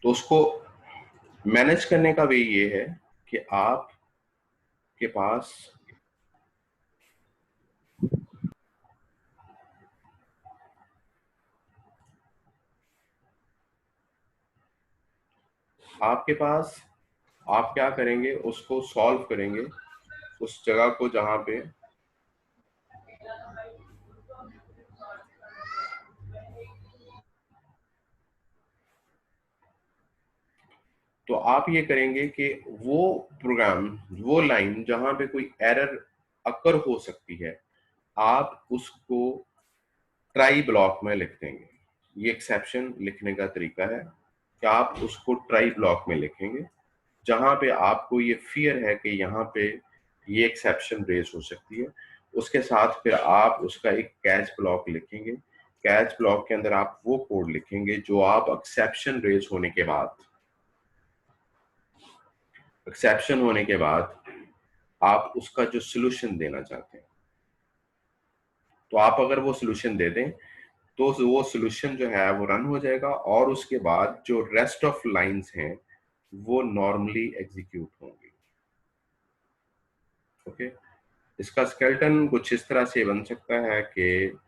तो उसको मैनेज करने का वे ये है कि आपके पास आप क्या करेंगे, उसको सॉल्व करेंगे उस जगह को जहां पे तो आप ये करेंगे कि वो प्रोग्राम, वो लाइन जहां पे कोई एरर अकर हो सकती है, आप उसको ट्राई ब्लॉक में लिख देंगे। ये एक्सेप्शन लिखने का तरीका है कि आप उसको ट्राई ब्लॉक में लिखेंगे जहां पे आपको ये फियर है कि यहाँ पे ये एक्सेप्शन रेज हो सकती है। उसके साथ फिर आप उसका एक कैच ब्लॉक लिखेंगे। कैच ब्लॉक के अंदर आप वो कोड लिखेंगे जो आप एक्सेप्शन होने के बाद आप उसका जो सोल्यूशन देना चाहते हैं, तो आप अगर वो सोल्यूशन दे दें तो वो सोल्यूशन जो है वो रन हो जाएगा और उसके बाद जो रेस्ट ऑफ लाइंस हैं वो नॉर्मली एग्जीक्यूट होंगी। ओके, इसका स्केलेटन कुछ इस तरह से बन सकता है कि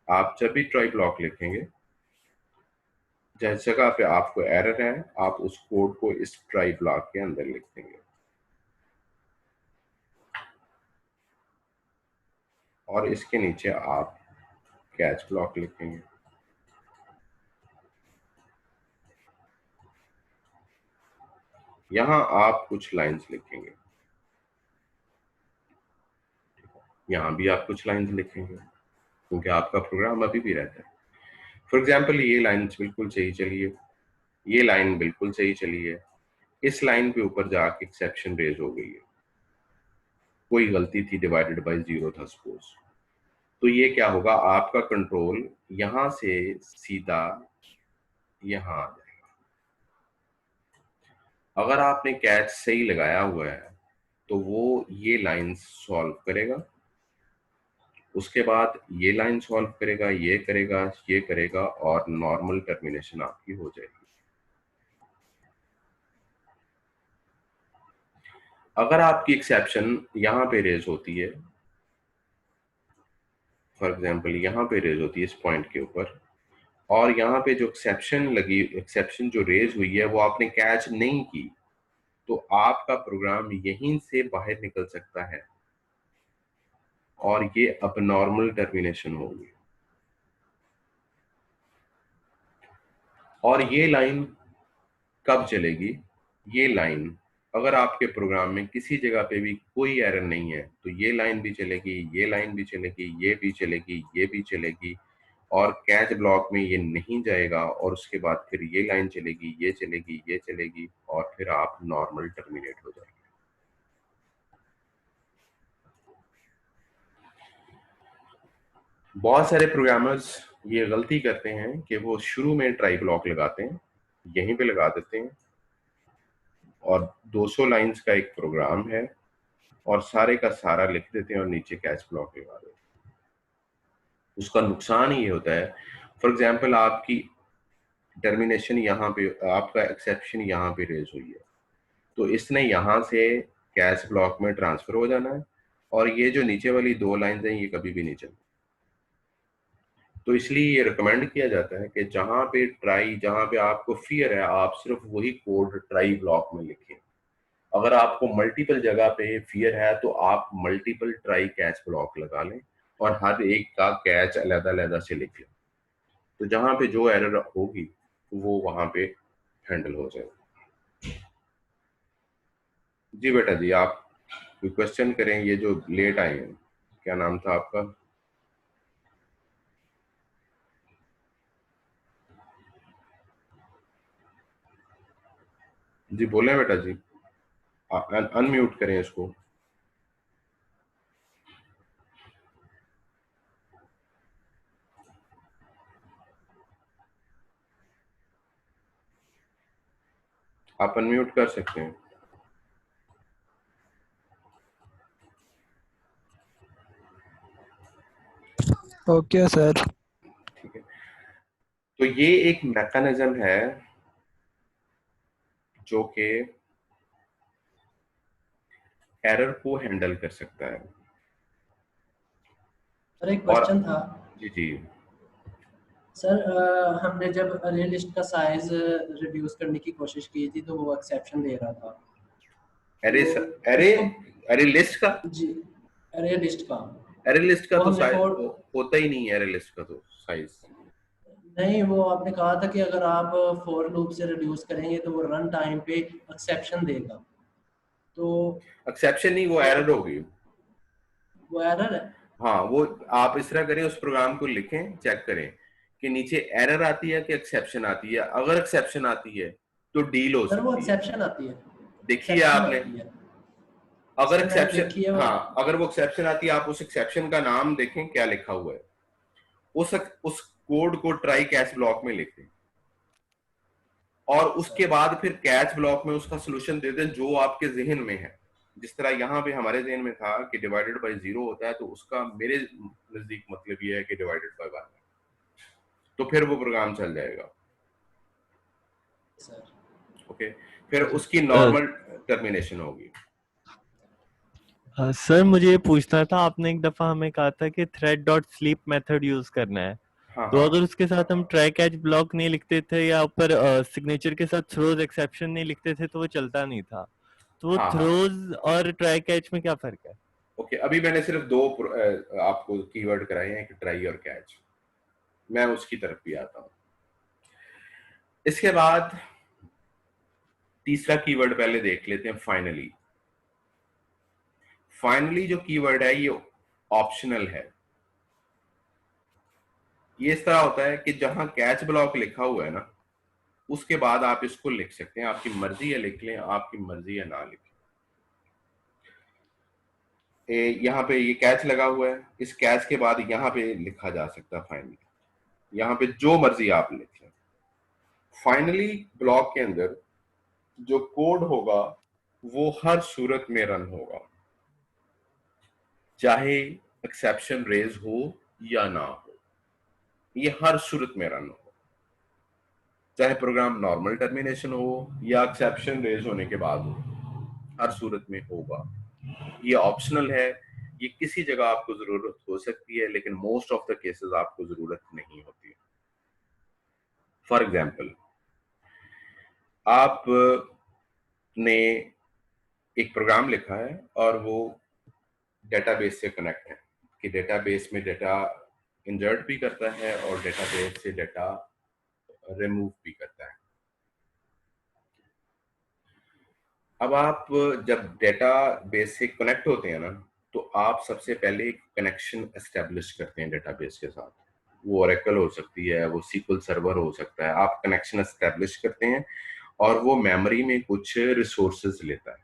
आप जब भी ट्राई ब्लॉक लिखेंगे, जिस जगह पे आपको एरर है, आप उस कोड को इस ट्राई ब्लॉक के अंदर लिख देंगे और इसके नीचे आप कैच ब्लॉक लिखेंगे। यहां आप कुछ लाइंस लिखेंगे, यहां भी आप कुछ लाइंस लिखेंगे क्योंकि आपका प्रोग्राम अभी भी रहता है। फॉर एग्जाम्पल ये लाइन बिल्कुल सही चली है, ये लाइन बिल्कुल सही चली है, इस लाइन पे ऊपर जाके एक्सेप्शन रेज हो गई है, कोई गलती थी, डिवाइडेड बाय 0 था सपोज। तो ये क्या होगा, आपका कंट्रोल यहां से सीधा यहां आ जाएगा। अगर आपने कैच सही लगाया हुआ है तो वो ये लाइन सॉल्व करेगा, उसके बाद ये लाइन सॉल्व करेगा, ये करेगा, ये करेगा और नॉर्मल टर्मिनेशन आपकी हो जाएगी। अगर आपकी एक्सेप्शन यहां पे रेज होती है, फॉर एग्जाम्पल यहाँ पे रेज होती है इस पॉइंट के ऊपर, और यहाँ पे जो एक्सेप्शन जो रेज हुई है वो आपने कैच नहीं की, तो आपका प्रोग्राम यहीं से बाहर निकल सकता है और ये अब नॉर्मल टर्मिनेशन होगी। और ये लाइन कब चलेगी, ये लाइन अगर आपके प्रोग्राम में किसी जगह पे भी कोई एरर नहीं है तो ये लाइन भी चलेगी, ये लाइन भी चलेगी, ये भी चलेगी, ये भी चलेगी, और कैच ब्लॉक में ये नहीं जाएगा और उसके बाद फिर ये लाइन चलेगी, ये चलेगी, ये चलेगी और फिर आप नॉर्मल टर्मिनेट हो जाएंगे। बहुत सारे प्रोग्रामर्स ये गलती करते हैं कि वो शुरू में ट्राई ब्लॉक लगाते हैं, यहीं पे लगा देते हैं और 200 लाइंस का एक प्रोग्राम है और सारे का सारा लिख देते हैं और नीचे कैच ब्लॉक लगा देते हैं। उसका नुकसान ये होता है, फॉर एग्जाम्पल आपकी टर्मिनेशन यहाँ पे, आपका एक्सेप्शन यहाँ पे रेज हुई है, तो इसने यहाँ से कैच ब्लॉक में ट्रांसफर हो जाना है और ये जो नीचे वाली 2 लाइंस हैं ये कभी भी नहीं चलती। तो इसलिए ये रिकमेंड किया जाता है कि जहाँ पे आपको फियर है, आप सिर्फ वही कोड ट्राई ब्लॉक में लिखें। अगर आपको मल्टीपल जगह पे फियर है तो आप मल्टीपल ट्राई कैच ब्लॉक लगा लें और हर एक का कैच अलग अलग से लिख लें, तो जहां पे जो एरर होगी वो वहां पे हैंडल हो जाएगा। जी बेटा जी, आप कोई क्वेश्चन करें, ये जो लेट आए हैं, क्या नाम था आपका? जी बोले बेटा जी, अनम्यूट करें इसको। आप अनम्यूट कर सकते हैं। Okay sir. ठीक है, तो ये एक मैकेनिज्म है जो कि एरर को हैंडल कर सकता है। सर एक और क्वेश्चन था जी जी, सर, हमने जब अरे लिस्ट का साइज रिड्यूस करने की कोशिश की थी तो वो एक्सेप्शन दे रहा था, एरे तो एरे उसको एरे लिस्ट का, जी अरे लिस्ट का एरे लिस्ट का वो तो हमने साइज फोर होता ही नहीं है, एरे लिस्ट का तो साइज। नहीं, वो आपने कहा था कि अगर आप फोर लूप से रिड्यूस करेंगे तो वो रन टाइम पे एक्सेप्शन देगा, तो एक्सेप्शन नहीं, वो तो एरर होगी। वो एरर है। हाँ, वो आप इस तरह करें, उस प्रोग्राम को लिखें, चेक करें कि नीचे एरर आती है कि एक्सेप्शन आती है। अगर एक्सेप्शन आती है तो डील हो सर वो सकती है। एक्सेप्शन आती है, देखिए एक्सेप्शन आपने, आती है। अगर सर मैंने एक्सेप्शन, देखी है वो। हाँ, अगर वो एक्सेप्शन आती है, आप उस एक्सेप्शन का नाम देखें क्या लिखा हुआ है, उस कोड को ट्राई कैच ब्लॉक में लिख दें, और उसके सर बाद फिर कैच ब्लॉक में उसका सोल्यूशन दे दें जो आपके जहन में है। जिस तरह यहाँ पे हमारे जहन में था कि डिवाइडेड बाय 0 होता है, तो उसका मेरे नजदीक मतलब ये है कि डिवाइडेड बाय 1 है, तो फिर वो प्रोग्राम चल जाएगा। सर ओके, फिर जी उसकी नॉर्मल टर्मिनेशन होगी। सर मुझे ये पूछना था, आपने एक दफा हमें कहा था कि thread dot sleep method use करना है, हाँ तो हाँ अगर उसके साथ हम ट्राई कैच ब्लॉक नहीं लिखते थे या ऊपर सिग्नेचर के साथ थ्रोज एक्सेप्शन नहीं लिखते थे तो वो चलता नहीं था। तो वो हाँ हाँ। थ्रोज और ट्राई कैच में क्या फर्क है? ओके, अभी मैंने सिर्फ दो आपको कीवर्ड कराए हैं, कि ट्राई और कैच। मैं उसकी तरफ भी आता हूँ। इसके बाद तीसरा कीवर्ड पहले देख लेते हैं, फाइनली। फाइनली जो कीवर्ड है ये ऑप्शनल है। ये इस तरह होता है कि जहां कैच ब्लॉक लिखा हुआ है ना, उसके बाद आप इसको लिख सकते हैं। आपकी मर्जी है लिख लें, आपकी मर्जी है ना लिखें। यहाँ पे ये कैच लगा हुआ है, इस कैच के बाद यहाँ पे लिखा जा सकता है फाइनली। यहाँ पे जो मर्जी आप लिख लें। फाइनली ब्लॉक के अंदर जो कोड होगा वो हर सूरत में रन होगा, चाहे एक्सेप्शन रेज हो या ना हो, ये हर सूरत में रन होगा। चाहे प्रोग्राम नॉर्मल टर्मिनेशन हो या एक्सेप्शन रेज होने के बाद हो, हर सूरत में होगा। ये ऑप्शनल है, ये किसी जगह आपको जरूरत हो सकती है, लेकिन मोस्ट ऑफ द केसेस आपको जरूरत नहीं होती है। फॉर एग्जाम्पल, आपने एक प्रोग्राम लिखा है और वो डेटाबेस से कनेक्ट है, कि डेटाबेस में डेटा इंसर्ट भी करता है और डेटाबेस से डेटा रिमूव भी करता है। अब आप जब डेटाबेस से कनेक्ट होते हैं ना, तो आप सबसे पहले एक कनेक्शन एस्टेब्लिश करते हैं डेटाबेस के साथ। वो ओरेकल हो सकती है, वो सीक्वल सर्वर हो सकता है। आप कनेक्शन एस्टेब्लिश करते हैं और वो मेमोरी में कुछ रिसोर्सेज लेता है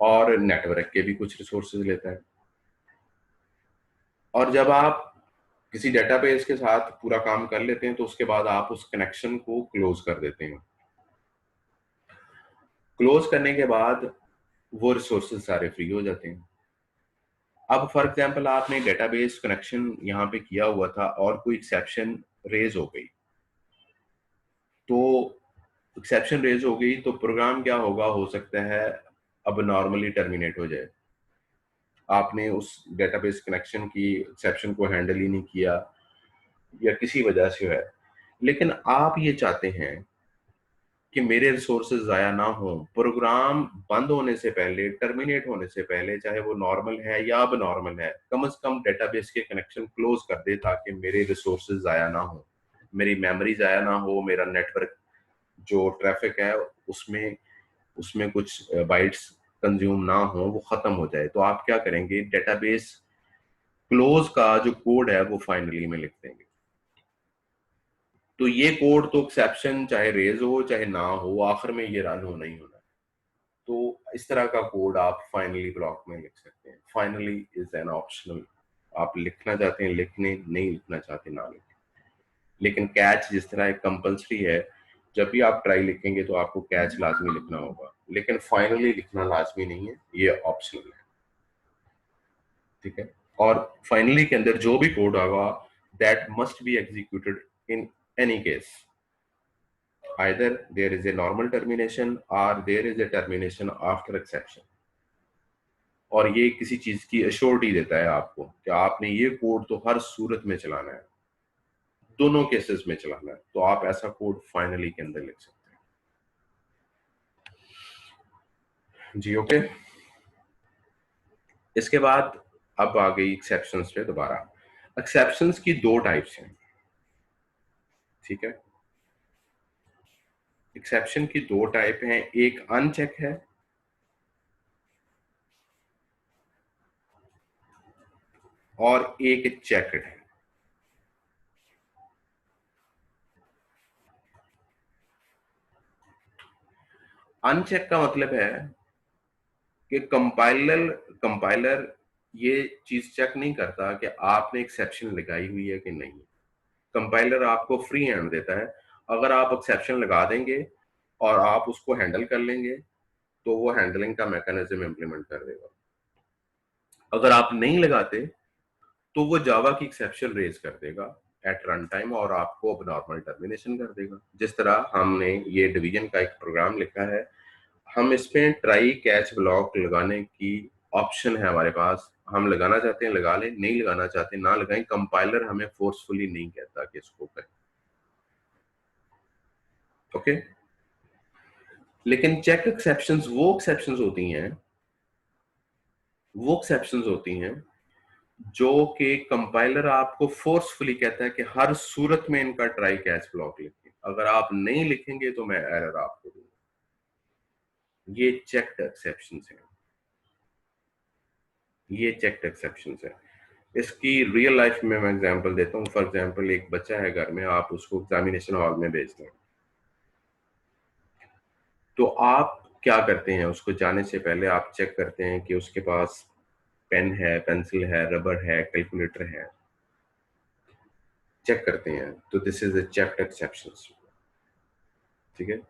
और नेटवर्क के भी कुछ रिसोर्सेज लेता है। और जब आप किसी डेटाबेस के साथ पूरा काम कर लेते हैं, तो उसके बाद आप उस कनेक्शन को क्लोज कर देते हैं। क्लोज करने के बाद वो रिसोर्सेज सारे फ्री हो जाते हैं। अब फॉर एग्जांपल आपने डेटाबेस कनेक्शन यहाँ पे किया हुआ था और कोई एक्सेप्शन रेज हो गई, तो एक्सेप्शन रेज हो गई तो प्रोग्राम क्या होगा, हो सकता है अब नॉर्मली टर्मिनेट हो जाए। आपने उस डेटाबेस कनेक्शन की एक्सेप्शन को हैंडल ही नहीं किया या किसी वजह से है, लेकिन आप ये चाहते हैं कि मेरे रिसोर्सेज ज़ाया ना हो। प्रोग्राम बंद होने से पहले, टर्मिनेट होने से पहले, चाहे वो नॉर्मल है या अब नॉर्मल है, कम से कम डेटाबेस के कनेक्शन क्लोज कर दे ताकि मेरे रिसोर्सेज ज़ाया ना हो, मेरी मेमोरी ज़ाया ना हो, मेरा नेटवर्क जो ट्रैफिक है उसमें उसमें कुछ बाइट्स कंज्यूम ना हो, वो खत्म हो जाए। तो आप क्या करेंगे, डेटाबेस क्लोज का जो कोड है वो फाइनली में लिख देंगे। तो ये कोड तो एक्सेप्शन चाहे रेज हो चाहे ना हो, आखिर में ये रन होना ही होना है। तो इस तरह का कोड आप फाइनली ब्लॉक में लिख सकते हैं। Finally is an optional. आप लिखना चाहते हैं लिखने, नहीं लिखना चाहते ना लिखें। लेकिन कैच जिस तरह एक कंपल्सरी है, जब भी आप ट्राई लिखेंगे तो आपको कैच लाजमी लिखना होगा, लेकिन फाइनली लिखना लाजमी नहीं है, ये ऑप्शनल है। ठीक है। और फाइनली के अंदर जो भी कोड होगा that must be executed in any case, either there is a normal termination or there is a termination after exception। और ये किसी चीज की अश्योरिटी देता है आपको कि आपने ये कोड तो हर सूरत में चलाना है, दोनों केसेस में चलाना है, तो आप ऐसा कोड फाइनली के अंदर लिख सकते हैं जी। ओके, इसके बाद अब आ गई एक्सेप्शंस पे दोबारा। एक्सेप्शंस की दो टाइप्स हैं, ठीक है। एक्सेप्शन की दो टाइप हैं, एक अनचेक है और एक चेक्ड है। अनचेक का मतलब है कि कंपाइलर ये चीज चेक नहीं करता कि आपने एक्सेप्शन लगाई हुई है कि नहीं। कंपाइलर आपको फ्री हैंड देता है, अगर आप एक्सेप्शन लगा देंगे और आप उसको हैंडल कर लेंगे तो वो हैंडलिंग का मैकेनिज्म इंप्लीमेंट कर देगा। अगर आप नहीं लगाते तो वो जावा की एक्सेप्शन रेज कर देगा एट रन टाइम और आपको अब नॉर्मल टर्मिनेशन कर देगा। जिस तरह हमने ये डिवीजन का एक प्रोग्राम लिखा है, हम इसमें ट्राई कैच ब्लॉक लगाने की ऑप्शन है हमारे पास, हम लगाना चाहते हैं लगा लें, नहीं लगाना चाहते ना लगाएं। कंपाइलर हमें फोर्सफुली नहीं कहता कि इसको करें, ओके। लेकिन चेक एक्सेप्शंस वो एक्सेप्शंस होती हैं जो कि कंपाइलर आपको फोर्सफुली कहता है कि हर सूरत में इनका ट्राई कैच ब्लॉक लिखें, अगर आप नहीं लिखेंगे तो मैं एरर आपको दूंगा। ये चेक्ड एक्सेप्शंस हैं, ये चेक्ड एक्सेप्शंस है। इसकी रियल लाइफ में मैं एग्जांपल देता हूँ। फॉर एग्जांपल, एक बच्चा है घर में, आप उसको एग्जामिनेशन हॉल में भेजते हैं, तो आप क्या करते हैं, उसको जाने से पहले आप चेक करते हैं कि उसके पास पेन है, पेंसिल है, रबर है, कैलकुलेटर है, चेक करते हैं। तो this is a checked exceptions, ठीक है।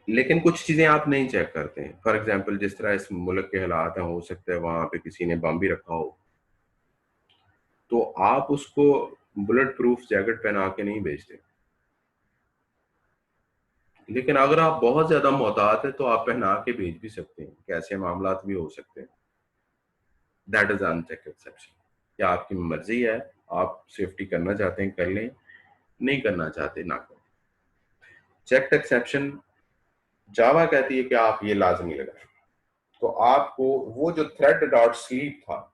लेकिन कुछ चीजें आप नहीं चेक करते हैं। फॉर एग्जांपल, जिस तरह इस मुल्क के हालात हैं, हो सकता है वहां पे किसी ने बम भी रखा हो, तो आप उसको बुलेट प्रूफ जैकेट पहना के नहीं भेजते। लेकिन अगर आप बहुत ज्यादा मोहतात है तो आप पहना के भेज भी सकते हैं, कैसे मामला भी हो सकते हैं। That is uncheck exception. क्या आपकी मर्जी है, आप सेफ्टी करना चाहते हैं कर लें, नहीं करना चाहते ना करें। चेक्ड एक्सेप्शन जावा कहती है कि आप ये लाजमी लगाएं। तो आपको वो जो थ्रेड डॉट स्लीप था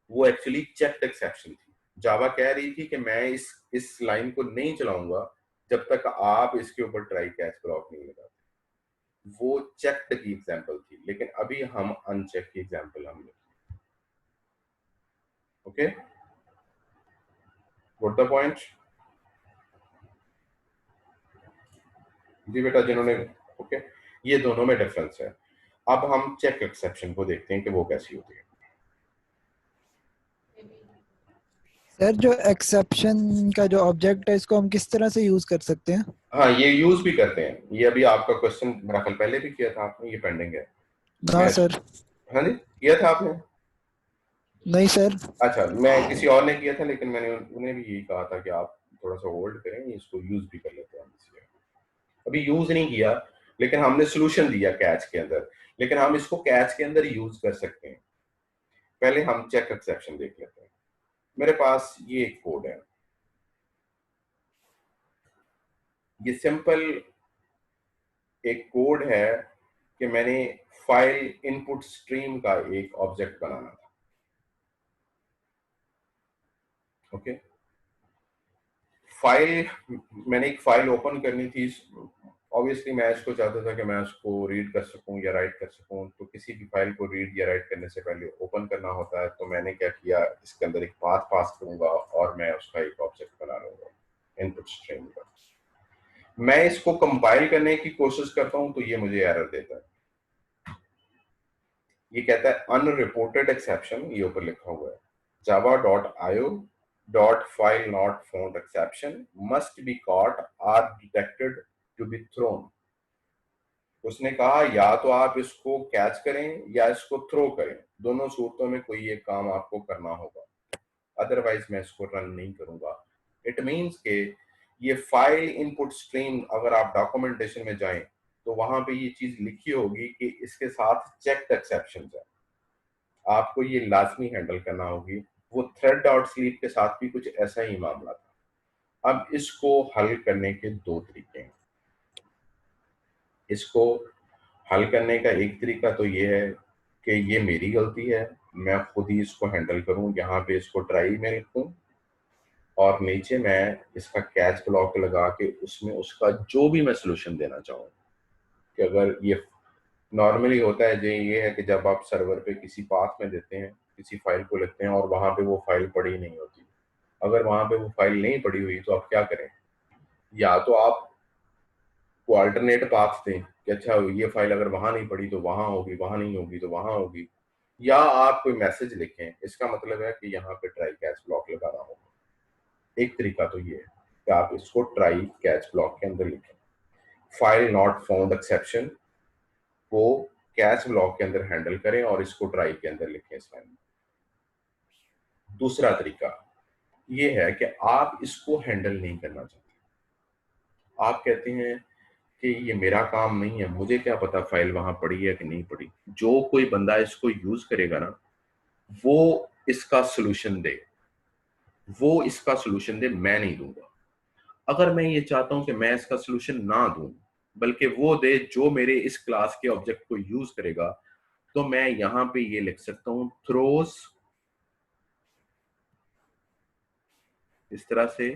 वो एक्चुअली चेक्ड एक्सेप्शन थी। जावा कह रही थी कि मैं इस लाइन को नहीं चलाऊंगा जब तक आप इसके ऊपर ट्राई कैच ब्लॉक नहीं लगाते। वो चेक्ड की एग्जांपल थी, लेकिन अभी हम अनचेक की एग्जांपल हमने, ओके, व्हाट द पॉइंट जी बेटा, जिन्होंने, ओके। ये दोनों में डिफरेंस है। अब हम चेक एक्सेप्शन को देखते हैं कि वो कैसी होती है। सर, जो एक्सेप्शन का जो ऑब्जेक्ट है इसको हम किस तरह से यूज कर सकते हैं? हाँ, ये यूज भी करते हैं। ये अभी आपका क्वेश्चन मेरा ख्याल पहले भी किया था आपने, ये पेंडिंग है। हाँ सर। हाँ जी, किया था आपने? नहीं सर। अच्छा, मैं किसी और ने किया था, लेकिन मैंने उन्हें भी यही कहा था कि आप थोड़ा सा होल्ड करें, इसको यूज भी कर लेते हैं। अभी यूज नहीं किया, लेकिन हमने सोल्यूशन दिया कैच के अंदर, लेकिन हम इसको कैच के अंदर यूज कर सकते हैं। पहले हम चेक एक्सेप्शन देख लेते हैं। मेरे पास ये एक कोड है, ये सिंपल एक कोड है कि मैंने फाइल इनपुट स्ट्रीम का एक ऑब्जेक्ट बनाना था, ओके। फाइल, मैंने एक फाइल ओपन करनी थी। ऑब्वियसली मैं इसको चाहता था कि मैं उसको रीड कर सकूं या राइट कर सकूं, तो किसी भी फाइल को रीड या राइट करने से पहले ओपन करना होता है। तो मैंने क्या किया, इसके अंदर एक पाथ पास करूंगा और मैं उसका एक ऑब्जेक्ट बना लूंगा इनपुट स्ट्रीम का। मैं इसको कंपाइल करने की कोशिश करता हूं तो ये मुझे एरर देता है। ये कहता है अनरिपोर्टेड एक्सेप्शन, ये ऊपर लिखा हुआ है, java.io .file not found exception must be caught or detected to be thrown। उसने कहा या तो आप इसको कैच करें या इसको थ्रो करें, दोनों सूरतों में कोई एक काम आपको करना होगा, अदरवाइज मैं इसको रन नहीं करूंगा। इट मीन्स के ये फाइल इनपुट स्ट्रीम अगर आप डॉक्यूमेंटेशन में जाएं तो वहां पे ये चीज लिखी होगी कि इसके साथ चेक्ड एक्सेप्शंस है, आपको ये लाजमी हैंडल करना होगी। वो थ्रेड डॉट स्लीप के साथ भी कुछ ऐसा ही मामला था। अब इसको हल करने के दो तरीके हैं। इसको हल करने का एक तरीका तो ये है कि ये मेरी गलती है, मैं खुद ही इसको हैंडल करूं, यहाँ पे इसको ट्राई में लिखूं और नीचे मैं इसका कैच ब्लॉक लगा के उसमें उसका जो भी मैं सोल्यूशन देना चाहूँ। कि अगर ये नॉर्मली होता है जो ये है कि जब आप सर्वर पे किसी पाथ में देते हैं, किसी फाइल को लिखते हैं और वहां पे वो फाइल पड़ी नहीं होती, अगर वहां पे वो फाइल नहीं पड़ी हुई तो आप क्या करें, या तो आप को अल्टरनेट पाथ दें कि अच्छा ये फाइल अगर वहां नहीं पड़ी तो वहां होगी, वहां नहीं होगी तो वहां होगी, या आप कोई मैसेज लिखें, इसका मतलब है कि यहाँ पे ट्राई कैच ब्लॉक लगाना होगा। एक तरीका तो ये है कि आप इसको ट्राई कैच ब्लॉक के अंदर लिखें, फाइल नॉट फाउंड एक्सेप्शन को कैच ब्लॉक के अंदर हैंडल करें और इसको ट्राई के अंदर लिखें इस फाइल में। दूसरा तरीका ये है कि आप इसको हैंडल नहीं करना चाहते, आप कहते हैं कि ये मेरा काम नहीं है, मुझे क्या पता फाइल वहां पड़ी है कि नहीं पड़ी, जो कोई बंदा इसको यूज करेगा ना वो इसका सोल्यूशन दे, वो इसका सोल्यूशन दे, मैं नहीं दूंगा। अगर मैं ये चाहता हूं कि मैं इसका सोल्यूशन ना दूं बल्कि वो दे जो मेरे इस क्लास के ऑब्जेक्ट को यूज करेगा, तो मैं यहां पे ये लिख सकता हूं थ्रोज, इस तरह से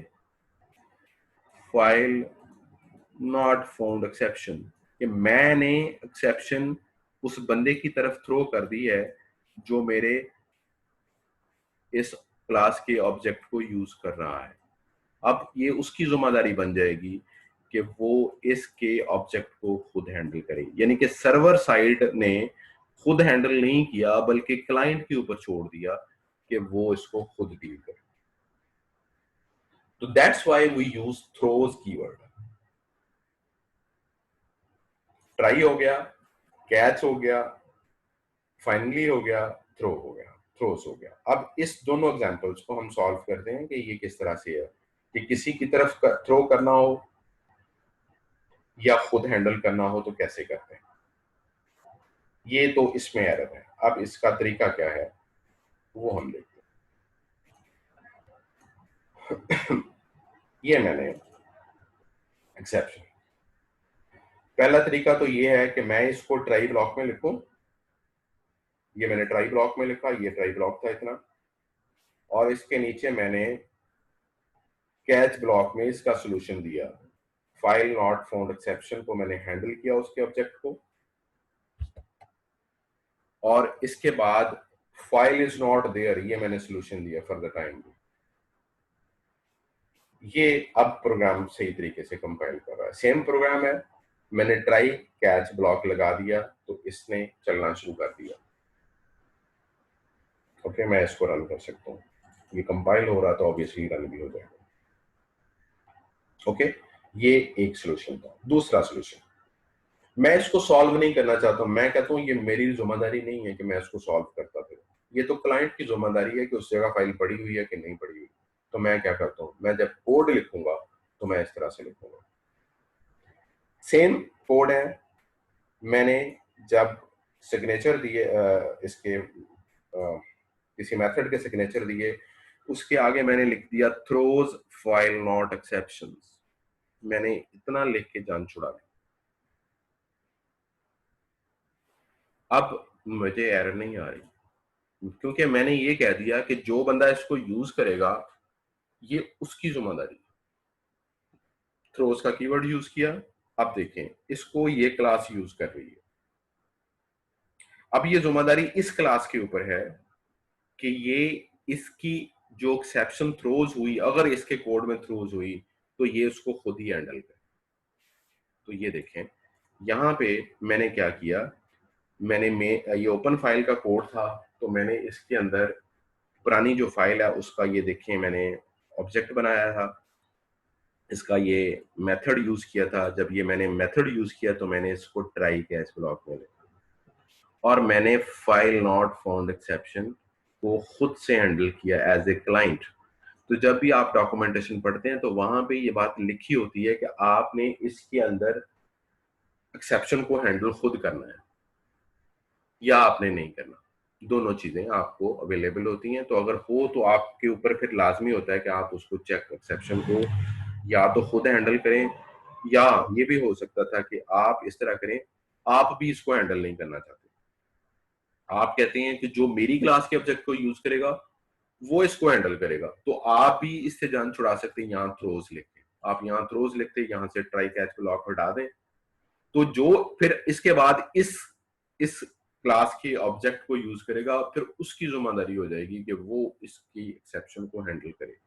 फाइल नॉट फाउंड एक्सेप्शन, कि मैंने एक्सेप्शन उस बंदे की तरफ थ्रो कर दी है जो मेरे इस क्लास के ऑब्जेक्ट को यूज कर रहा है। अब ये उसकी जिम्मेदारी बन जाएगी कि वो इसके ऑब्जेक्ट को खुद हैंडल करे, यानी कि सर्वर साइड ने खुद हैंडल नहीं किया बल्कि क्लाइंट के ऊपर छोड़ दिया कि वो इसको खुद डील करे। तो that's why we use throws keyword. Try हो गया, कैच हो गया, फाइनली हो गया, थ्रो हो गया, थ्रोस हो गया। अब इस दोनों एग्जांपल्स को हम सॉल्व करते हैं कि ये किस तरह से है कि किसी की तरफ थ्रो करना हो या खुद हैंडल करना हो तो कैसे करते हैं। ये तो इसमें एरर है। अब इसका तरीका क्या है वो हम देखते हैं। ये मैंने एक्सेप्शन, पहला तरीका तो ये है कि मैं इसको ट्राई ब्लॉक में लिखूं, ये मैंने ट्राई ब्लॉक में लिखा, ये ट्राई ब्लॉक था इतना, और इसके नीचे मैंने कैच ब्लॉक में इसका सोल्यूशन दिया, फाइल नॉट फाउंड एक्सेप्शन को मैंने हैंडल किया उसके ऑब्जेक्ट को, और इसके बाद फाइल इज नॉट देयर ये मैंने सोल्यूशन दिया फॉर द टाइम। ये अब प्रोग्राम सही तरीके से कंपाइल कर रहा है, सेम प्रोग्राम है, मैंने ट्राई कैच ब्लॉक लगा दिया तो इसने चलना शुरू कर दिया। ओके, मैं इसको रन कर सकता हूँ, ये कंपाइल हो रहा था, ऑब्वियसली रन भी हो जाएगा। ओके, ये एक सोल्यूशन था। दूसरा सोल्यूशन, मैं इसको सॉल्व नहीं करना चाहता हूं, मैं कहता हूं ये मेरी जिम्मेदारी नहीं है कि मैं इसको सॉल्व करता फिर, ये तो क्लाइंट की जिम्मेदारी है कि उस जगह फाइल पड़ी हुई है कि नहीं पड़ी हुई। तो मैं क्या करता हूं, मैं जब कोड लिखूंगा तो मैं इस तरह से लिखूंगा, सेम कोड है, मैंने जब सिग्नेचर दिए इसके किसी मेथड के सिग्नेचर दिए उसके आगे मैंने लिख दिया थ्रोज फाइल नॉट एक्सेप्शंस, मैंने इतना लिख के जान छुड़ा ली। अब मुझे एरर नहीं आ रही क्योंकि मैंने ये कह दिया कि जो बंदा इसको यूज करेगा ये उसकी जिम्मेदारी। थ्रोज का कीवर्ड यूज किया, अब देखें इसको ये क्लास यूज कर रही है, अब ये जिम्मेदारी इस क्लास के ऊपर है कि ये इसकी जो एक्सेप्शन थ्रोज हुई अगर इसके कोड में थ्रोज हुई तो ये उसको खुद ही हैंडल करे। तो ये देखें यहां पे मैंने क्या किया, मैंने ये ओपन फाइल का कोड था तो मैंने इसके अंदर पुरानी जो फाइल है उसका ये देखें मैंने ऑब्जेक्ट बनाया था, इसका ये मेथड यूज किया था। जब ये मैंने मेथड यूज किया तो मैंने इसको ट्राई कैच ब्लॉक में लिखा और मैंने फाइल नॉट फाउंड एक्सेप्शन को खुद से हैंडल किया एज ए क्लाइंट। तो जब भी आप डॉक्यूमेंटेशन पढ़ते हैं तो वहां पे ये बात लिखी होती है कि आपने इसके अंदर एक्सेप्शन को हैंडल खुद करना है या आपने नहीं करना। दोनों चीजें आपको अवेलेबल होती हैं। तो अगर हो तो आपके ऊपर फिर लाजमी होता है कि आप उसको चेक एक्सेप्शन को या तो खुद हैंडल करें, या ये भी हो सकता था कि आप इस तरह करें, आप भी इसको हैंडल नहीं करना चाहते। आप कहते हैं कि जो मेरी क्लास के ऑब्जेक्ट को यूज करेगा वो इसको हैंडल करेगा, तो आप भी इससे जान छुड़ा सकते हैं यहाँ थ्रोज लिख के। आप यहाँ थ्रोज लिखते, यहाँ से ट्राई कैच ब्लॉक हटा दें, तो जो फिर इसके बाद इस क्लास के ऑब्जेक्ट को यूज करेगा, फिर उसकी जिम्मेदारी हो जाएगी कि वो इसकी एक्सेप्शन को हैंडल करे।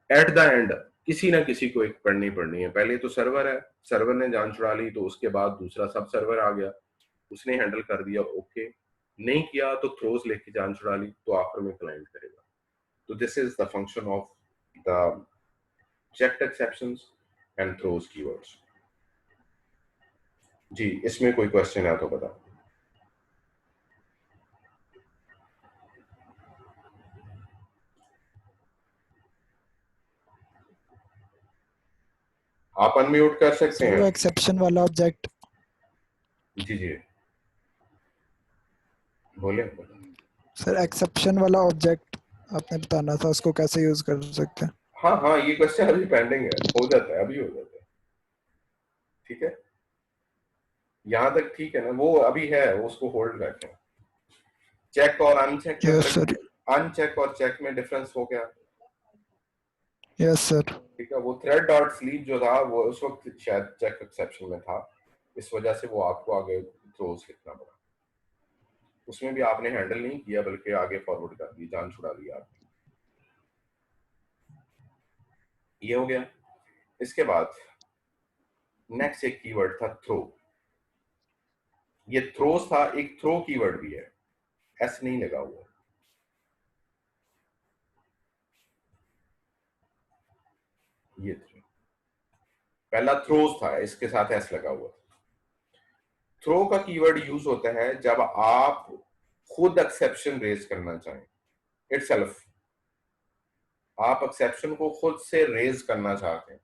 एट द एंड किसी ना किसी को एक पढ़नी है। पहले तो सर्वर है, सर्वर ने जान छुड़ा ली, तो उसके बाद दूसरा सब सर्वर आ गया, उसने हैंडल कर दिया, ओके। नहीं किया तो थ्रोज लिख के जान छुड़ा ली, तो आखिर में क्लाइंट करेगा। तो this is the function of the checked exceptions and throws keywords। जी, इसमें कोई क्वेश्चन है तो बताओ। आप अनम्यूट कर सकते सर वो हैं। एक्सेप्शन वाला ऑब्जेक्ट, जी जी, बोले। सर एक्सेप्शन वाला ऑब्जेक्ट आपने बताना था, उसको कैसे यूज कर सकते हैं? हाँ हाँ, ये क्वेश्चन अभी पेंडिंग है, हो जाता है, अभी हो जाता है। ठीक है, यहाँ तक ठीक है ना, वो अभी है, वो उसको होल्ड रखें। चेक और अनचेक में यस सर, अनचेक और चेक में डिफरेंस हो गया। Yes sir. ठीक है, वो थ्रेड डॉट स्लीप जो था वो उस वक्त शायद चेक एक्सेप्शन में था, इस वजह से वो आपको आगे थ्रोज लिखना पड़ा। उसमें भी आपने हैंडल नहीं किया, बल्कि आगे फॉरवर्ड कर दी, जान छुड़ा दी आपने। ये हो गया। इसके बाद नेक्स्ट एक कीवर्ड था थ्रो। ये थ्रोस था, एक थ्रो कीवर्ड भी है, एस नहीं लगा हुआ। ये पहला थ्रोस था, इसके साथ एस लगा हुआ। थ्रो का कीवर्ड यूज होता है जब आप खुद एक्सेप्शन रेज करना चाहें, इटसेल्फ। आप एक्सेप्शन को खुद से रेज करना चाहते हैं।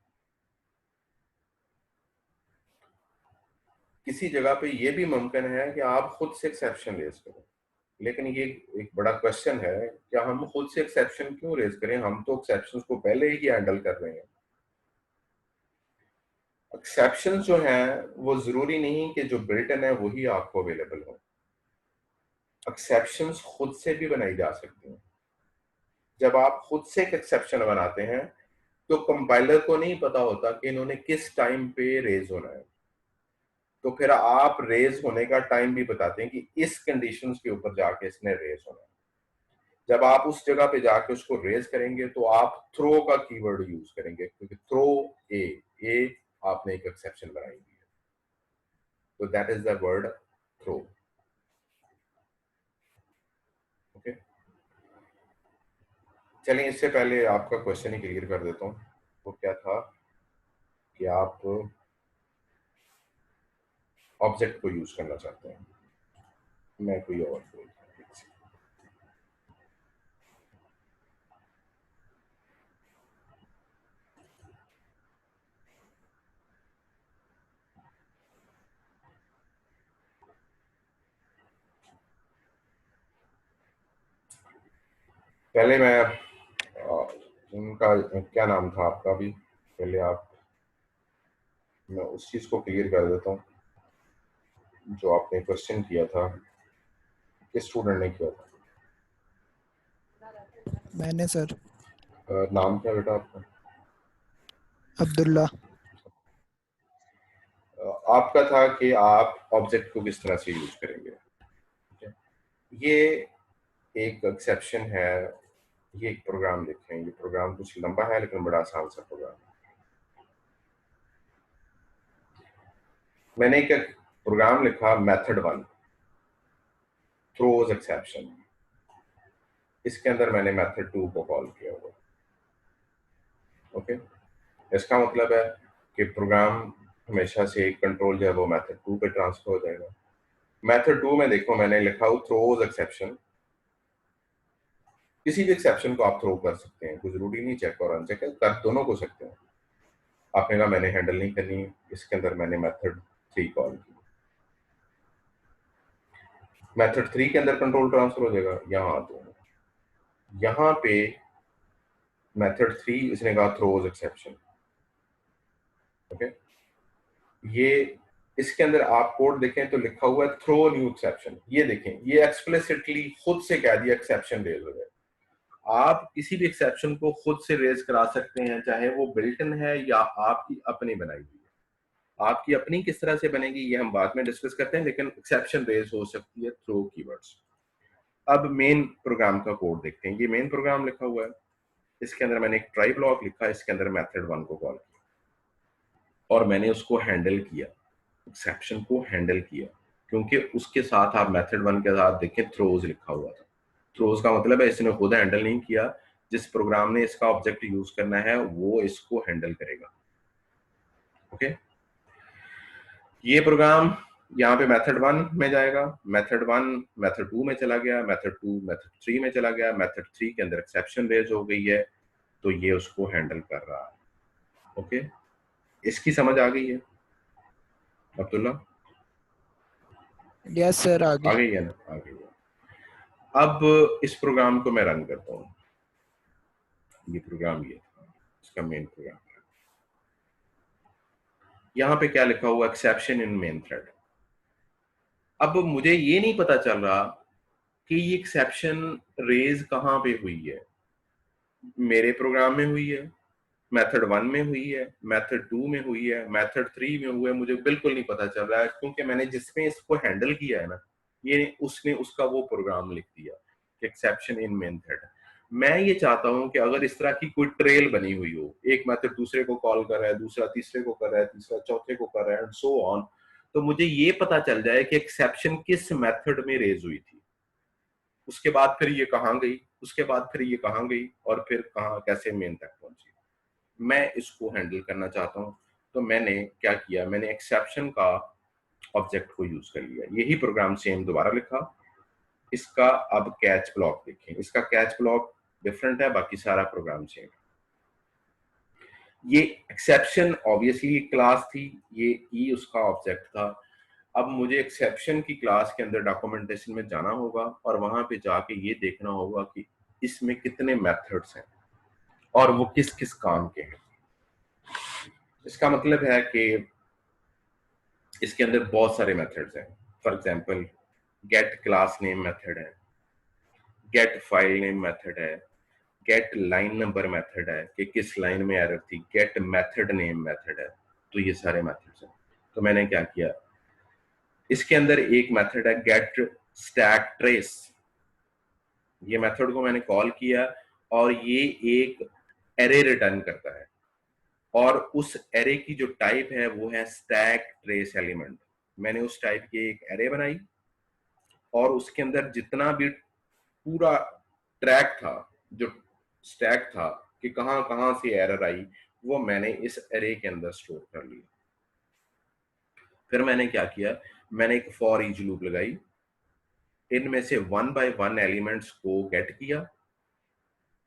किसी जगह पे ये भी मुमकिन है कि आप खुद से एक्सेप्शन रेज करें, लेकिन ये एक बड़ा क्वेश्चन है, क्या हम खुद से एक्सेप्शन क्यों रेज करें? हम तो एक्सेप्शंस को पहले ही हैंडल कर रहे हैं। एक्सेप्शंस जो हैं वो जरूरी नहीं कि जो बिल्ट इन है वही आपको अवेलेबल हो। एक्सेप्शंस खुद से भी बनाई जा सकती हैं। जब आप खुद से एक एक्सेप्शन बनाते हैं तो कंपाइलर को नहीं पता होता कि इन्होंने किस टाइम पे रेज होना है, तो फिर आप रेज होने का टाइम भी बताते हैं कि इस कंडीशंस के ऊपर जाके इसने रेज होना है। जब आप उस जगह पे जाके उसको रेज करेंगे तो आप थ्रो का कीवर्ड यूज करेंगे, क्योंकि थ्रो ए आपने एक एक्सेप्शन बनाई हुई है, तो that is the word throw. Okay, चलिए इससे पहले आपका क्वेश्चन ही क्लियर कर देता हूँ। वो क्या था कि आप ऑब्जेक्ट को यूज करना चाहते हैं, मैं कोई और बोल। पहले मैं उनका क्या नाम था आपका भी, पहले आप, मैं उस चीज को क्लियर कर देता हूँ जो आपने क्वेश्चन किया था, किस स्टूडेंट ने किया था। मैंने सर। नाम क्या बेटा आपका? अब्दुल्ला। आपका था कि आप ऑब्जेक्ट को किस तरह से यूज करेंगे। ये एक एक्सेप्शन है, ये एक प्रोग्राम देखें। ये प्रोग्राम कुछ लंबा है लेकिन बड़ा आसान सा प्रोग्राम है। मैंने एक प्रोग्राम लिखा मेथड 1 थ्रोज एक्सेप्शन। इसके अंदर मैंने मेथड 2 को कॉल किया हुआ। ओके, इसका मतलब है कि प्रोग्राम हमेशा से कंट्रोल जो है वो मेथड 2 पे ट्रांसफर हो जाएगा। मेथड 2 में देखो मैंने लिखा हो थ्रोज एक्सेप्शन। किसी भी एक्सेप्शन को आप थ्रो कर सकते हैं, कोई जरूरी नहीं चेक और अनचेक है, कर दोनों को सकते हैं। आपने कहा मैंने हैंडल नहीं करनी, इसके अंदर मैंने मेथड 3 कॉल की। मेथड 3 के अंदर कंट्रोल ट्रांसफर हो जाएगा। यहाँ तो यहाँ पे मेथड 3 इसने कहा थ्रोज एक्सेप्शन। ओके, ये इसके अंदर आप कोड देखें तो लिखा हुआ है थ्रो न्यू एक्सेप्शन। ये देखें, ये एक्सप्लिसिटली खुद से कह दिया एक्सेप्शन रेज हो जाए। आप किसी भी एक्सेप्शन को खुद से रेज करा सकते हैं, चाहे वो बिल्ट इन है या आपकी अपनी बनाई हुई है। आपकी अपनी किस तरह से बनेगी ये हम बाद में डिस्कस करते हैं, लेकिन एक्सेप्शन रेज हो सकती है थ्रो कीवर्ड्स। अब मेन प्रोग्राम का कोड देखते हैं। ये मेन प्रोग्राम लिखा हुआ है, इसके अंदर मैंने एक ट्राई ब्लॉक लिखा, इसके अंदर मेथड 1 को कॉल किया और मैंने उसको हैंडल किया, एक्सेप्शन को हैंडल किया, क्योंकि उसके साथ आप मेथड 1 के साथ देखें थ्रोज लिखा हुआ था। थ्रोज का मतलब है इसने खुद हैंडल नहीं किया, जिस प्रोग्राम ने इसका ऑब्जेक्ट यूज करना है वो इसको हैंडल करेगा। ओके, ये प्रोग्राम यहाँ पे मेथड 1 में जाएगा, मेथड 1 मेथड 2 में चला गया, मेथड 2 मेथड 3 में चला गया, मेथड 3 के अंदर एक्सेप्शन रेज हो गई है तो ये उसको हैंडल कर रहा है। ओके, इसकी समझ आ गई है अब्दुल्ला? यस सर, आ गई है ना? आ गई है। अब इस प्रोग्राम को मैं रन करता हूँ। ये प्रोग्राम ये इसका मेन प्रोग्राम है। यहाँ पे क्या लिखा हुआ, एक्सेप्शन इन मेन थ्रेड। अब मुझे ये नहीं पता चल रहा कि ये एक्सेप्शन रेज कहाँ पे हुई है। मेरे प्रोग्राम में हुई है, मेथड 1 में हुई है, मेथड 2 में हुई है, मेथड 3 में हुआ है, मुझे बिल्कुल नहीं पता चल रहा है, क्योंकि मैंने जिसमें इसको हैंडल किया है ना, ये उसने उसका वो प्रोग्राम लिख दिया एक्सेप्शन इन मेन थ्रेड। मैं ये चाहता हूं कि अगर इस तरह की कोई ट्रेल बनी हुई हो, एक मेथड दूसरे को कॉल कर रहा है, दूसरा तीसरे को कर रहा है, तीसरा चौथे को कर रहा है एंड सो ऑन, तो मुझे ये पता चल जाए कि एक्सेप्शन किस मेथड में रेज हुई थी, उसके बाद फिर ये कहाँ गई, उसके बाद फिर ये कहाँ गई और फिर कहाँ कैसे मेन तक पहुंची। मैं इसको हैंडल करना चाहता हूं, तो मैंने क्या किया, मैंने एक्सेप्शन का ऑब्जेक्ट को यूज कर लिया। यही प्रोग्राम सेम दोबारा लिखा। इसका अब कैच ब्लॉक देखें, इसका कैच ब्लॉक डिफरेंट है, बाकी सारा प्रोग्राम सेम है। ये एक्सेप्शन ऑब्वियसली क्लास थी, ये ई उसका ऑब्जेक्ट था। अब मुझे एक्सेप्शन की क्लास के अंदर डॉक्यूमेंटेशन में जाना होगा और वहां पे जाके ये देखना होगा कि इसमें कितने मेथड्स हैं और वो किस किस काम के हैं। इसका मतलब है कि इसके अंदर बहुत सारे मेथड्स हैं। For example get class name method है, गेट फाइल नेम मेथड है, गेट लाइन नंबर मेथड है कि किस लाइन में एरर थी, गेट मेथड नेम मेथड है। तो ये सारे मेथड्स हैं। तो मैंने क्या किया, इसके अंदर एक मेथड है गेट स्टैक ट्रेस। ये मेथड को मैंने कॉल किया और ये एक एरे रिटर्न करता है और उस एरे की जो टाइप है वो है स्टैक ट्रेस एलिमेंट। मैंने उस टाइप की एक एरे बनाई और उसके अंदर जितना भी पूरा ट्रैक था, जो स्टैक था कि कहां कहां से एरर आई, वो मैंने इस एरे के अंदर स्टोर कर लिया। फिर मैंने क्या किया, मैंने एक फॉर ईच लूप लगाई, इनमें से 1 बाय 1 एलिमेंट्स को गेट किया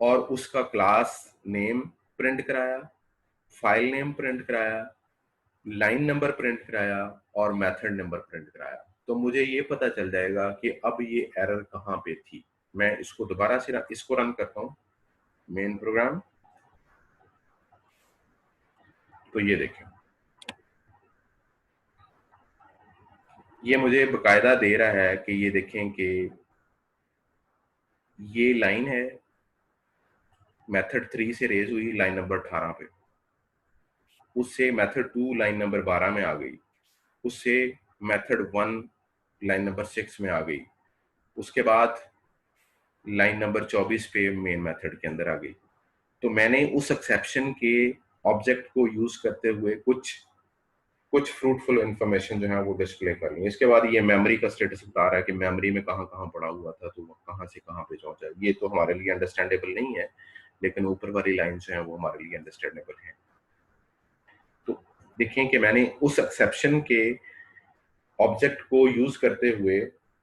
और उसका क्लास नेम प्रिंट कराया, फाइल नेम प्रिंट कराया, लाइन नंबर प्रिंट कराया और मेथड नंबर प्रिंट कराया। तो मुझे ये पता चल जाएगा कि अब ये एरर कहाँ पे थी। मैं इसको दोबारा से इसको रन करता हूँ, मेन प्रोग्राम। तो ये देखें, ये मुझे बकायदा दे रहा है कि ये देखें कि ये लाइन है मेथड 3 से रेज हुई लाइन नंबर 18 पे, उससे मेथड 2 लाइन नंबर 12 में आ गई, उससे मेथड 1 लाइन नंबर 6 में आ गई, उसके बाद लाइन नंबर 24 पे मेन मेथड के अंदर आ गई। तो मैंने उस एक्सेप्शन के ऑब्जेक्ट को यूज करते हुए कुछ फ्रूटफुल इंफॉर्मेशन जो है वो डिस्प्ले कर ली। इसके बाद ये मेमोरी का स्टेटस बता रहा है कि मेमोरी में कहाँ कहाँ पड़ा हुआ था, तो कहाँ से कहाँ पे पहुंचा। ये तो हमारे लिए अंडरस्टैंडेबल नहीं है, लेकिन ऊपर वाली लाइन जो है वो हमारे लिए अंडरस्टैंडेबल है। देखें कि मैंने उस एक्सेप्शन के ऑब्जेक्ट को यूज करते हुए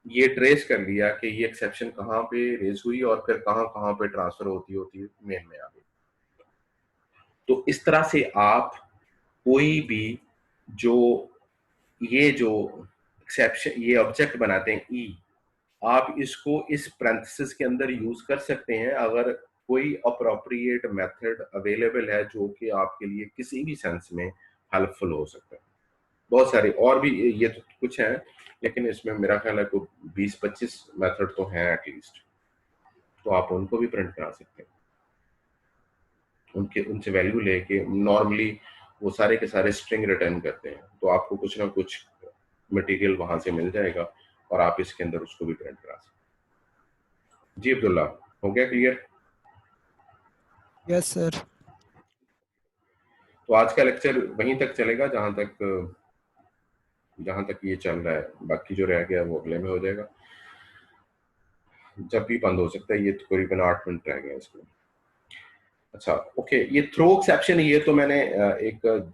ये ट्रेस कर लिया कि ये एक्सेप्शन कहाँ पे रेज हुई और फिर कहाँ कहाँ पे ट्रांसफर होती होती मेन में आ गई। तो इस तरह से आप कोई भी जो जो एक्सेप्शन ये ऑब्जेक्ट बनाते हैं ई, आप इसको इस पैरेंथेसिस के अंदर यूज कर सकते हैं अगर कोई अप्रोप्रिएट मेथड अवेलेबल है जो कि आपके लिए किसी भी सेंस में हेल्पफुल हो सकता है। बहुत सारे और भी ये तो कुछ हैं, लेकिन इसमें मेरा ख्याल है को 20-25 मेथड तो हैं एटलीस्ट, तो आप उनको भी प्रिंट करा सकते हैं। उनसे वैल्यू लेके नॉर्मली वो सारे के सारे स्ट्रिंग रिटर्न करते हैं, तो आपको कुछ ना कुछ मटेरियल वहां से मिल जाएगा और आप इसके अंदर उसको भी प्रिंट करा सकते हैं। जी अब्दुल्ला, हो गया क्लियर? Yes sir. तो आज का लेक्चर वहीं तक चलेगा जहां तक ये चल रहा है, बाकी जो रह गया वो अगले में हो जाएगा, जब भी बंद हो सकता है। ये तकरीबन 8 मिनट रह गए इसमें। अच्छा ओके, ये थ्रो एक्सेप्शन, ये तो मैंने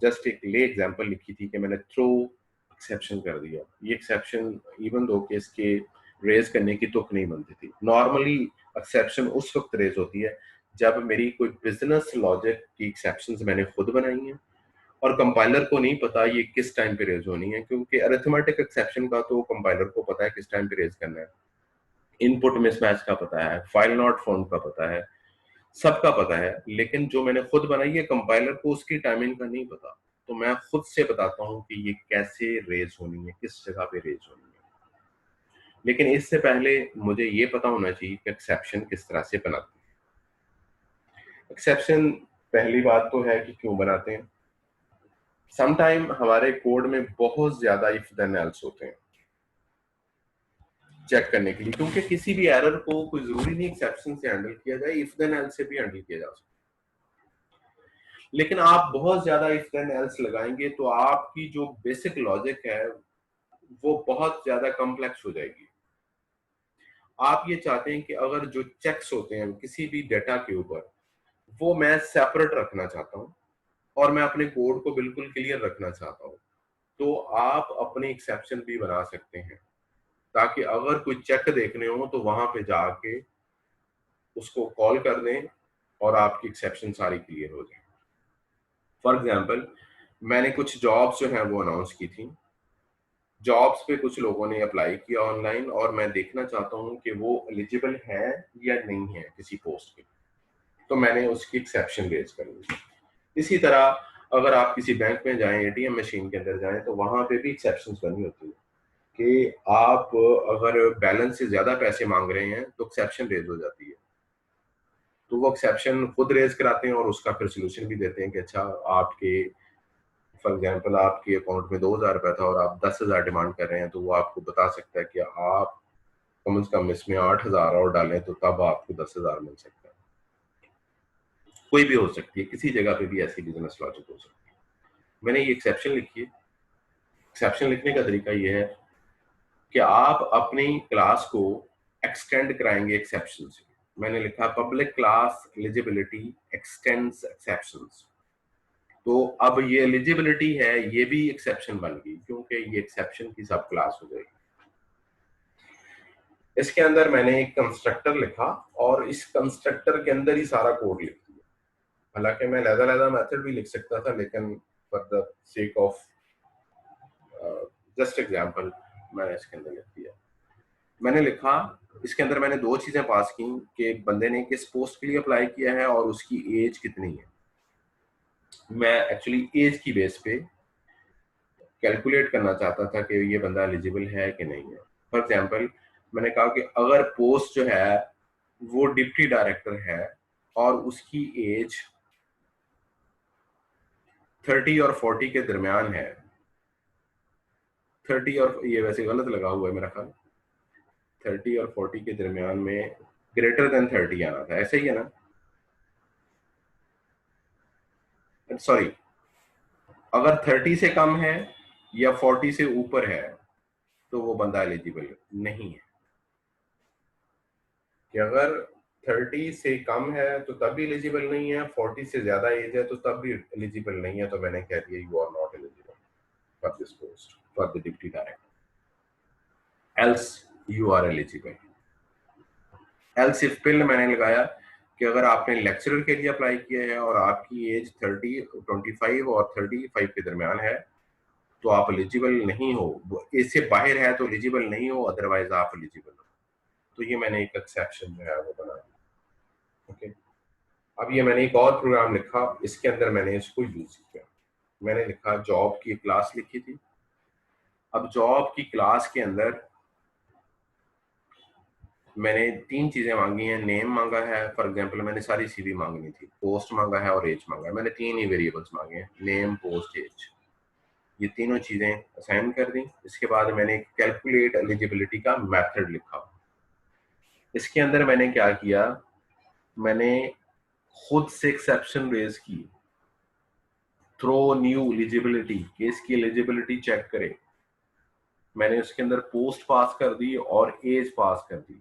जस्ट एक ले एग्जांपल लिखी थी कि मैंने थ्रो एक्सेप्शन कर दिया। ये एक्सेप्शन इवन दो कि इसके रेज करने की तुक नहीं बनती थी। नॉर्मली एक्सेप्शन उस वक्त रेज होती है जब मेरी कोई बिजनेस लॉजिक की एक्सेप्शंस मैंने खुद बनाई हैं और कंपाइलर को नहीं पता ये किस टाइम पे रेज होनी है, क्योंकि अरिथमेटिक एक्सेप्शन का तो कंपाइलर को पता है किस टाइम पे रेज करना है, इनपुट मिसमैच का पता है, फाइल नॉट फाउंड का पता है, सबका पता है। लेकिन जो मैंने खुद बनाई है कंपाइलर को उसकी टाइमिंग का नहीं पता, तो मैं खुद से बताता हूँ कि ये कैसे रेज होनी है, किस जगह पे रेज होनी है। लेकिन इससे पहले मुझे ये पता होना चाहिए कि एक्सेप्शन किस तरह से बनाते हैं। एक्सेप्शन पहली बात तो है कि क्यों बनाते हैं। समटाइम हमारे कोड में बहुत ज्यादा इफ देन एल्स होते हैं चेक करने के लिए, क्योंकि किसी भी एरर को कोई जरूरी नहीं एक्सेप्शन से हैंडल किया जाए, इफ देन एल्स से भी हैंडल किया जा सकता है। लेकिन आप बहुत ज्यादा इफ देन एल्स लगाएंगे तो आपकी जो बेसिक लॉजिक है वो बहुत ज्यादा कॉम्प्लेक्स हो जाएगी। आप ये चाहते हैं कि अगर जो चेक्स होते हैं किसी भी डेटा के ऊपर, वो मैं सेपरेट रखना चाहता हूं और मैं अपने कोड को बिल्कुल क्लियर रखना चाहता हूं, तो आप अपने एक्सेप्शन भी बना सकते हैं ताकि अगर कोई चेक देखने हो तो वहां पे जाके उसको कॉल कर दें और आपकी एक्सेप्शन सारी क्लियर हो जाए। फॉर एग्जांपल, मैंने कुछ जॉब्स जो हैं वो अनाउंस की थी, जॉब्स पे कुछ लोगों ने अप्लाई किया ऑनलाइन और मैं देखना चाहता हूं कि वो एलिजिबल है या नहीं है किसी पोस्ट पे, तो मैंने उसकी एक्सेप्शन रेज कर ली। इसी तरह अगर आप किसी बैंक में जाएं, एटीएम मशीन के अंदर जाएं, तो वहां पे भी एक्सेप्शंस बनी होती है कि आप अगर बैलेंस से ज्यादा पैसे मांग रहे हैं तो एक्सेप्शन रेज हो जाती है, तो वो एक्सेप्शन खुद रेज कराते हैं और उसका फिर सोल्यूशन भी देते हैं कि अच्छा आपके फॉर एग्जांपल आपके अकाउंट में 2000 रुपया था और आप 10,000 डिमांड कर रहे हैं, तो वो आपको बता सकता है कि आप कम से कम इसमें 8,000 और डालें तो तब आपको 10,000 मिल सकता है। कोई भी हो सकती है, किसी जगह पे भी ऐसी बिजनेस लॉजिक हो सकती है। मैंने ये एक्सेप्शन लिखी है। एक्सेप्शन लिखने का तरीका ये है कि आप अपनी क्लास को एक्सटेंड कराएंगे एक्सेप्शन से। मैंने लिखा public class eligibility x tends exceptions, तो अब ये एलिजिबिलिटी है ये भी एक्सेप्शन बन गई क्योंकि ये एक्सेप्शन की सब क्लास हो जाएगी। इसके अंदर मैंने एक कंस्ट्रक्टर लिखा और इस कंस्ट्रक्टर के अंदर ही सारा कोड लिख दिया। हालांकि मैं लहदा मेथड भी लिख सकता था, लेकिन for the sake of just example मैंने इसके अंदर लिख दिया। मैंने लिखा, इसके अंदर मैंने दो चीजें पास की कि बंदे ने किस पोस्ट के लिए अप्लाई किया है और उसकी एज कितनी है। मैं एक्चुअली एज की बेस पे कैलकुलेट करना चाहता था कि ये बंदा एलिजिबल है कि नहीं है। फॉर एग्जांपल, मैंने कहा कि अगर पोस्ट जो है वो डिप्टी डायरेक्टर है और उसकी एज 30 और 40 के दरमियान है, 30 और ये वैसे गलत लगा हुआ है मेरा ख्याल, 30 और 40 के दरमियान में ग्रेटर देन 30 आना था, ऐसे ही है ना? सॉरी, अगर 30 से कम है या 40 से ऊपर है तो वो बंदा एलिजिबल नहीं है। कि अगर 30 से कम है तो तब भी एलिजिबल नहीं है, 40 से ज्यादा एज है तो तब भी एलिजिबल नहीं है, तो मैंने कह दिया you are not eligible for this post for the deputy director, else you are eligible. Else if PIL मैंने लगाया कि अगर आपने लेक्चरर के लिए अप्लाई किया है और आपकी एज 25 और 35 के दरमियान है तो आप एलिजिबल नहीं हो, इससे बाहर है तो एलिजिबल नहीं हो, अदरवाइज आप एलिजिबल हो। तो ये मैंने एक एक्सेप्शन जो है वो बना दिया। ओके, अब ये मैंने एक और प्रोग्राम लिखा, इसके अंदर मैंने इसको यूज किया। मैंने लिखा जॉब की क्लास लिखी थी। अब जॉब की क्लास के अंदर मैंने 3 चीजें मांगी हैं। नेम मांगा है, फॉर एग्जांपल मैंने सारी सीवी मांगनी थी, पोस्ट मांगा है और एज मांगा है। मैंने 3 ही वेरिएबल्स मांगे हैं, नेम, पोस्ट, एज। ये तीनों चीजें असाइन कर दी। इसके बाद मैंने कैलकुलेट एलिजिबिलिटी का मेथड लिखा। इसके अंदर मैंने क्या किया, मैंने खुद से एक्सेप्शन रेज की, थ्रो न्यू एलिजिबिलिटी, कि इसकी एलिजिबिलिटी चेक करे। मैंने उसके अंदर पोस्ट पास कर दी और एज पास कर दी।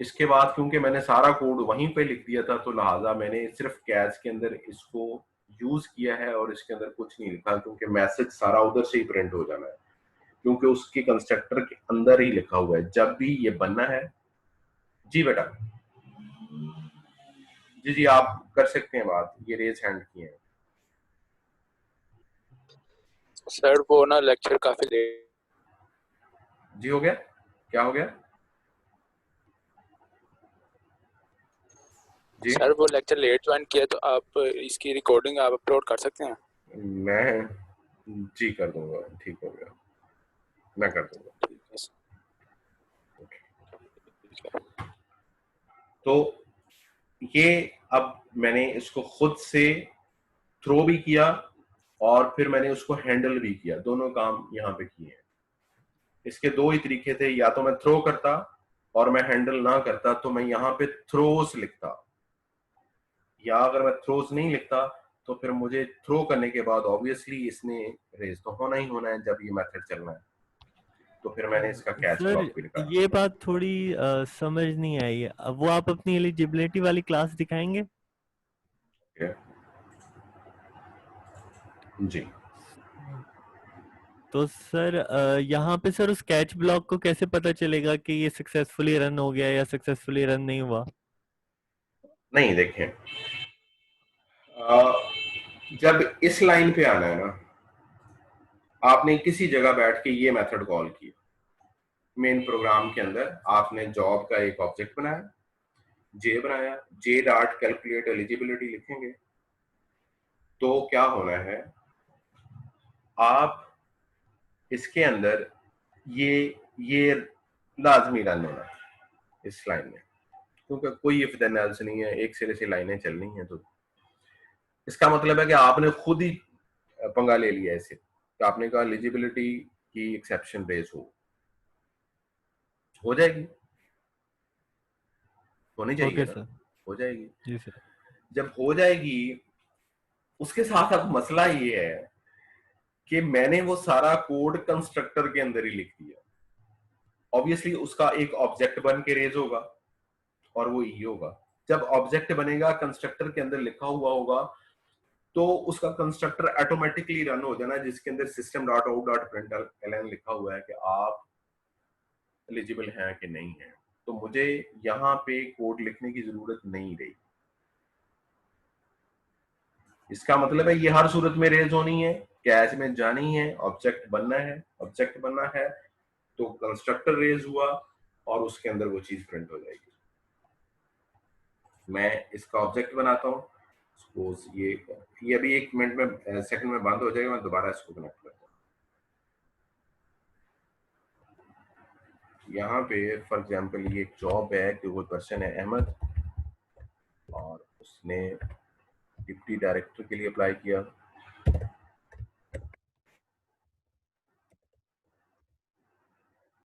इसके बाद क्योंकि मैंने सारा कोड वहीं पे लिख दिया था तो लिहाजा मैंने सिर्फ कैच के अंदर इसको यूज किया है और इसके अंदर कुछ नहीं लिखा, क्योंकि मैसेज सारा उधर से ही प्रिंट हो जाना है, क्योंकि उसके कंस्ट्रक्टर के अंदर ही लिखा हुआ है जब भी ये बनना है। जी बेटा, जी जी आप कर सकते हैं बात, ये रेज हैंड किए हैं। सर वो ना लेक्चर काफी लेट। जी हो गया, क्या हो गया जी? सर वो लेक्चर लेट ज्वाइन किया तो आप इसकी रिकॉर्डिंग आप अपलोड कर सकते हैं? मैं जी कर दूंगा, ठीक हो गया, मैं कर दूंगा। तो ये अब मैंने इसको खुद से थ्रो भी किया और फिर मैंने उसको हैंडल भी किया, दोनों काम यहाँ पे किए हैं। इसके 2 ही तरीके थे, या तो मैं थ्रो करता और मैं हैंडल ना करता तो मैं यहाँ पे थ्रोस लिखता, या अगर मैं थ्रोस नहीं लिखता तो फिर मुझे थ्रो करने के बाद ऑब्वियसली इसने रेज तो होना ही होना है जब ये मेथड चलना है, तो फिर मैंने इसका कैच ब्लॉक भी लिखा। ये बात थोड़ी समझ नहीं आई। अब वो आप अपनी एलिजिबिलिटी वाली क्लास दिखाएंगे? जी तो सर यहाँ पे सर उस कैच ब्लॉक को कैसे पता चलेगा कि ये सक्सेसफुली रन हो गया या सक्सेसफुली रन नहीं हुआ? नहीं, देखें जब इस लाइन पे आना है ना, आपने किसी जगह बैठ के ये मेथड कॉल किया, मेन प्रोग्राम के अंदर आपने जॉब का एक ऑब्जेक्ट बनाया, जे बनाया, जे डॉट कैलकुलेट एलिजिबिलिटी लिखेंगे तो क्या होना है, आप इसके अंदर ये लाजमी रन होना है इस लाइन में, क्योंकि कोई इफ देन एल्स नहीं है, एक सिरे से लाइनें चलनी है। तो इसका मतलब है कि आपने खुद ही पंगा ले लिया ऐसे, तो आपने कहा एलिजिबिलिटी की एक्सेप्शन रेज हो जाएगी, होनी चाहिए ओके ना, सर, हो जाएगी। जी सर। जब हो जाएगी, उसके साथ अब मसला ये है कि मैंने वो सारा कोड कंस्ट्रक्टर के अंदर ही लिख दिया। ऑब्वियसली उसका एक ऑब्जेक्ट बन के रेज होगा और वो ई होगा। जब ऑब्जेक्ट बनेगा कंस्ट्रक्टर के अंदर लिखा हुआ होगा तो उसका कंस्ट्रक्टर ऑटोमेटिकली रन हो जाना, जिसके अंदर system dot out dot println लिखा हुआ है कि आप एलिजिबल हैं कि नहीं है। तो मुझे यहाँ पे कोड लिखने की जरूरत नहीं रही। इसका मतलब है ये हर सूरत में रेज होनी है, कैच में जानी है, ऑब्जेक्ट बनना है, ऑब्जेक्ट बनना है तो कंस्ट्रक्टर रेज हुआ और उसके अंदर वो चीज प्रिंट हो जाएगी। मैं इसका ऑब्जेक्ट बनाता हूँ, सपोज ये अभी 1 मिनट में सेकंड में बंद हो जाएगा, मैं दोबारा इसको कनेक्ट करता हूँ। यहाँ पे फॉर एग्जांपल ये एक जॉब है कि वो पर्सन है अहमद और उसने डिप्टी डायरेक्टर के लिए अप्लाई किया।